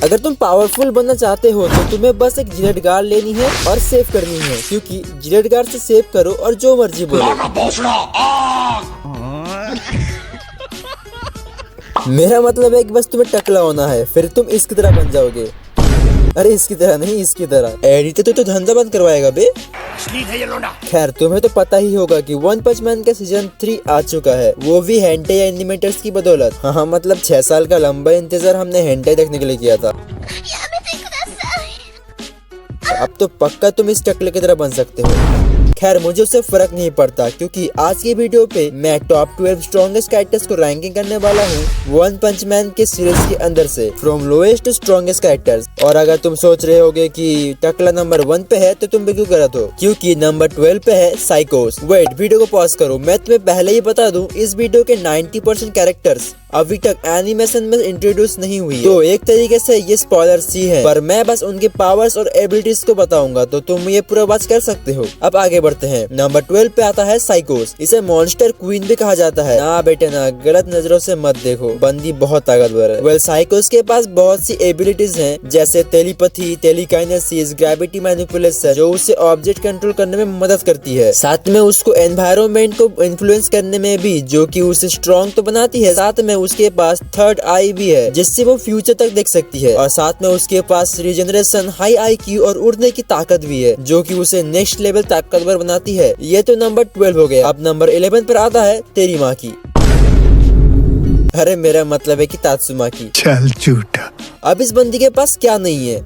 अगर तुम पावरफुल बनना चाहते हो तो तुम्हें बस एक जिलेट गार्ड लेनी है और सेव करनी है, क्योंकि जिलेट गार्ड से सेव करो और जो मर्जी बोलो। मेरा मतलब है कि बस तुम्हें टकला होना है, फिर तुम इसकी तरह बन जाओगे। अरे इसकी तरह नहीं, इसकी तरह। एडिटर तो धंधा बंद करवाएगा बे। खैर तुम्हें तो पता ही होगा कि वन पंच मैन का सीजन 3 आ चुका है, वो भी हेंटे एनिमेटर्स की बदौलत। हाँ मतलब 6 साल का लंबा इंतजार हमने हेंटे देखने के लिए किया था। अब तो पक्का तुम इस टकले की तरह बन सकते हो। खैर मुझे उससे फर्क नहीं पड़ता, क्योंकि आज की वीडियो पे मैं टॉप 12 स्ट्रॉन्गेस्ट कैरेक्टर्स को रैंकिंग करने वाला हूँ वन पंच मैन के सीरीज के अंदर से, from lowest to strongest characters. और अगर तुम सोच रहे होगे कि टकला नंबर 1 पे है तो तुम बिल्कुल गलत हो, क्योंकि नंबर 12 पे है साइकोस। वेट, वीडियो को पॉज करो, मैं तुम्हें पहले ही बता दूं इस वीडियो के 90% कैरेक्टर्स अभी तक एनिमेशन में इंट्रोड्यूस नहीं हुई, तो एक तरीके से ये स्पॉयलर्स ही है, पर मैं बस उनके पावर्स और एबिलिटीज को बताऊंगा, तो तुम ये पूरा वॉच कर सकते हो। अब आगे बढ़ते हैं। नंबर 12 पे आता है साइकोस। इसे मॉन्स्टर क्वीन भी कहा जाता है। ना बेटे ना, गलत नजरों से मत देखो, बंदी बहुत ताकतवर है। वेल साइकोस के पास बहुत सी एबिलिटीज हैं, जैसे टेलीपैथी, टेलीकाइनेसिस, ग्रेविटी मैनिपुलेशन, जो उसे ऑब्जेक्ट कंट्रोल करने में मदद करती है। साथ में उसको एनवायरनमेंट को इन्फ्लुएंस करने में भी, जो कि उसे स्ट्रॉन्ग तो बनाती है, साथ में उसके पास थर्ड आई भी है, जिससे वो फ्यूचर तक देख सकती है। और साथ में उसके पास रिजेनरेशन, हाई IQ और उड़ने की ताकत भी है, जो कि उसे नेक्स्ट लेवल ताकतवर बनाती है। ये तो नंबर 12 हो गया। अब नंबर 11 पर आता है तेरी माँ की। अरे मेरा मतलब है कि तात्सुमा की। चल झूठा। अब इस बंदी के पास क्या नहीं है?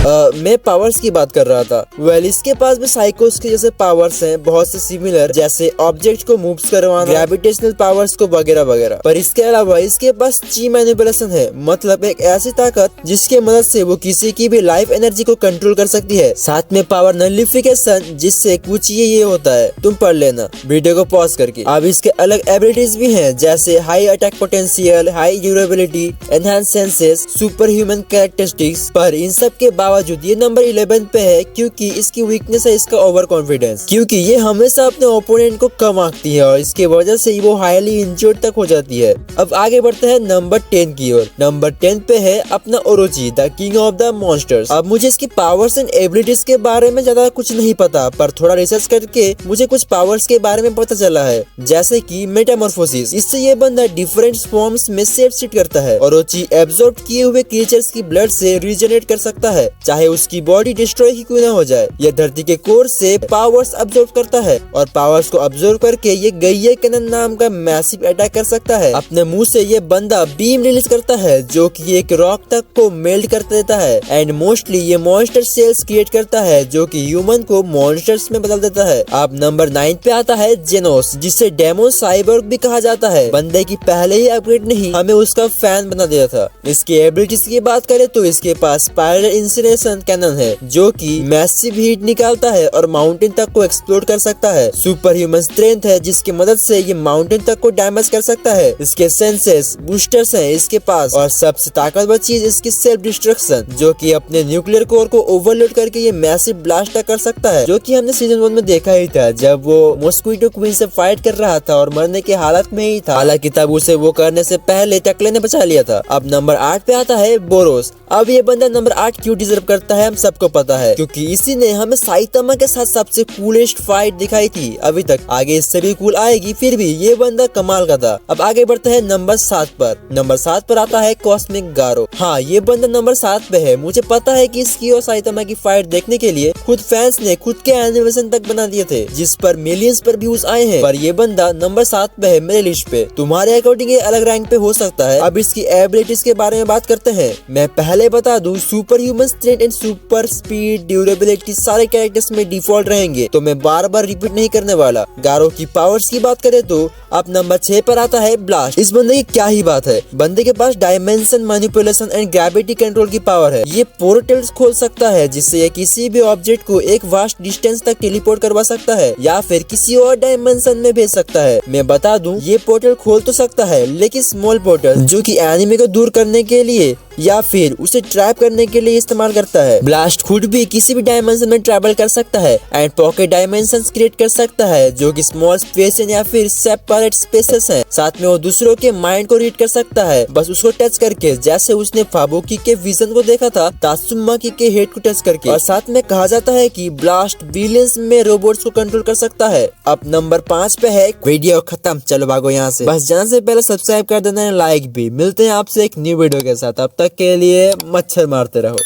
मैं पावर्स की बात कर रहा था। वेल इसके पास भी साइकोस के जैसे पावर्स हैं, बहुत से सिमिलर, जैसे ऑब्जेक्ट को मूव्स करवाना, ग्रेविटेशनल पावर्स को वगैरह वगैरह। पर इसके अलावा इसके पास ची मैनिपुलेशन है, मतलब एक ऐसी ताकत जिसके मदद से वो किसी की भी लाइफ एनर्जी को कंट्रोल कर सकती है। साथ में पावर नलिफिकेशन, जिससे कुछ ये होता है, तुम पढ़ लेना वीडियो को पॉज करके। अब इसके अलग एबिलिटीज भी हैं, जैसे high attack potential, high durability, enhance senses, super human characteristics. पर इन सब के बावजूद ये नंबर 11 पे है, क्योंकि इसकी वीकनेस है इसका ओवर कॉन्फिडेंस, क्योंकि ये हमेशा अपने ओपोनेंट को कम आंकती है और इसकी वजह से वो हाईली इंजर्ड तक हो जाती है। अब आगे बढ़ते हैं नंबर 10 की ओर। नंबर 10 पे है अपना ओरोची, the king of the monsters. अब मुझे इसकी पावर्स एंड एबिलिटीज के बारे में ज्यादा कुछ नहीं पता, पर थोड़ा रिसर्च करके मुझे कुछ पावर्स के बारे में पता चला है, जैसे कि मेटामॉर्फोसिस। इससे ये बंदा डिफरेंट फॉर्म्स में शेप शिफ्ट करता है। ओरोची एब्जॉर्ब किए हुए क्रिएचर्स की ब्लड से रीजनरेट कर सकता है, चाहे उसकी बॉडी डिस्ट्रॉय ही क्यों ना हो जाए। यह धरती के कोर से पावर्स अब्सॉर्ब करता है और पावर्स को अब्सॉर्ब करके ये गैया कैनन नाम का मैसिव अटैक कर सकता है। अपने मुंह से ये बंदा बीम रिलीज करता है, जो कि एक रॉक तक को मेल्ट कर देता है। एंड मोस्टली ये मॉन्स्टर सेल्स क्रिएट करता है, जो कि ह्यूमन को मॉन्स्टर्स में बदल देता है। अब नंबर 9 पे आता है जेनोस, जिसे डेमो साइबोर्ग भी कहा जाता है। बंदे की पहले ही अपग्रेड नहीं हमें उसका फैन बना दिया था। इसकी एबिलिटीज की बात करें तो इसके पास स्पाइरल इंसिनेशन कैनन है, जो कि मैसिव हीट निकालता है और माउंटेन तक को एक्सप्लोड कर सकता है। सुपर ह्यूमन स्ट्रेंथ है, जिसकी मदद से ये माउंटेन तक को डैमेज कर सकता है। इसके सेंसेस बूस्टर्स हैं इसके पास, और सबसे ताकतवर चीज इसकी सेल्फ डिस्ट्रक्शन, जो कि अपने न्यूक्लियर कोर को ओवरलोड करके ये मैसिव ब्लास्ट तक कर सकता है, जो कि हमने सीजन 1 में देखा ही था, जब वो मॉस्क्विटो क्वीन से फाइट कर रहा था और मरने की हालत में ही था। हालांकि तब उसे वो करने से पहले टकले ने बचा लिया था। अब नंबर 8 पे आता है बोरोस। अब ये बंदा नंबर 8 क्यों डिजर्व करता है हम सबको पता है, क्योंकि इसी ने हमें साइतामा के साथ सबसे कूलेस्ट फाइट दिखाई थी अभी तक। आगे इससे भी कूल आएगी, फिर भी ये बंदा कमाल का था। अब आगे बढ़ते हैं नंबर 7 पर। नंबर 7 पर आता है कॉस्मिक गारो। हाँ ये बंदा नंबर 7 पे है। मुझे पता है कि इसकी और साइतामा की फाइट देखने के लिए खुद फैंस ने खुद के एनिमेशन तक बना दिए थे, जिस पर मिलियंस पर व्यूज आए हैं, पर ये बंदा नंबर 7 पे है मेरे लिस्ट पे। तुम्हारे अकॉर्डिंग ये अलग रैंक पे हो सकता है। अब इसकी एबिलिटीज के बारे में बात करते हैं। मैं पहले बता दूं, super human strength and super speed, durability सारे कैरेक्टर्स में डिफॉल्ट रहेंगे, तो मैं बार बार रिपीट नहीं करने वाला। गारो की पावर्स की बात करें तो अब नंबर 6 पर आता है ब्लास्ट। इस बंदे की क्या ही बात है, बंदे के पास dimension manipulation and gravity control की पावर है। ये पोर्टल्स खोल सकता है, जिससे ये किसी भी ऑब्जेक्ट को एक वास्ट डिस्टेंस तक टेलीपोर्ट करवा सकता है या फिर किसी और डायमेंशन में भेज सकता है। मैं बता दूं, ये पोर्टल खोल तो सकता है, लेकिन स्मॉल पोर्टल, जो कि एनिमी को दूर करने के लिए या फिर उसे ट्रैप करने के लिए इस्तेमाल करता है। ब्लास्ट खुद भी किसी भी डायमेंशन में ट्रैवल कर सकता है एंड पॉकेट डायमेंशन क्रिएट कर सकता है जो कि स्मॉल स्पेस या फिर सेपरेट स्पेसेस हैं। साथ में वो दूसरों के माइंड को रीड कर सकता है बस उसको टच करके, जैसे उसने फाबुकी के विजन को देखा था तात्सुमाकी के हेड को टच करके। और साथ में कहा जाता है कि ब्लास्ट बिलियंस में रोबोट्स को कंट्रोल कर सकता है। अब नंबर 5 पे है। वीडियो खत्म, चलो भागो यहाँ से। बस जाने से पहले सब्सक्राइब कर देना, लाइक भी। मिलते हैं आपसे एक न्यू वीडियो के साथ, तब तक के लिए मच्छर मारते रहो।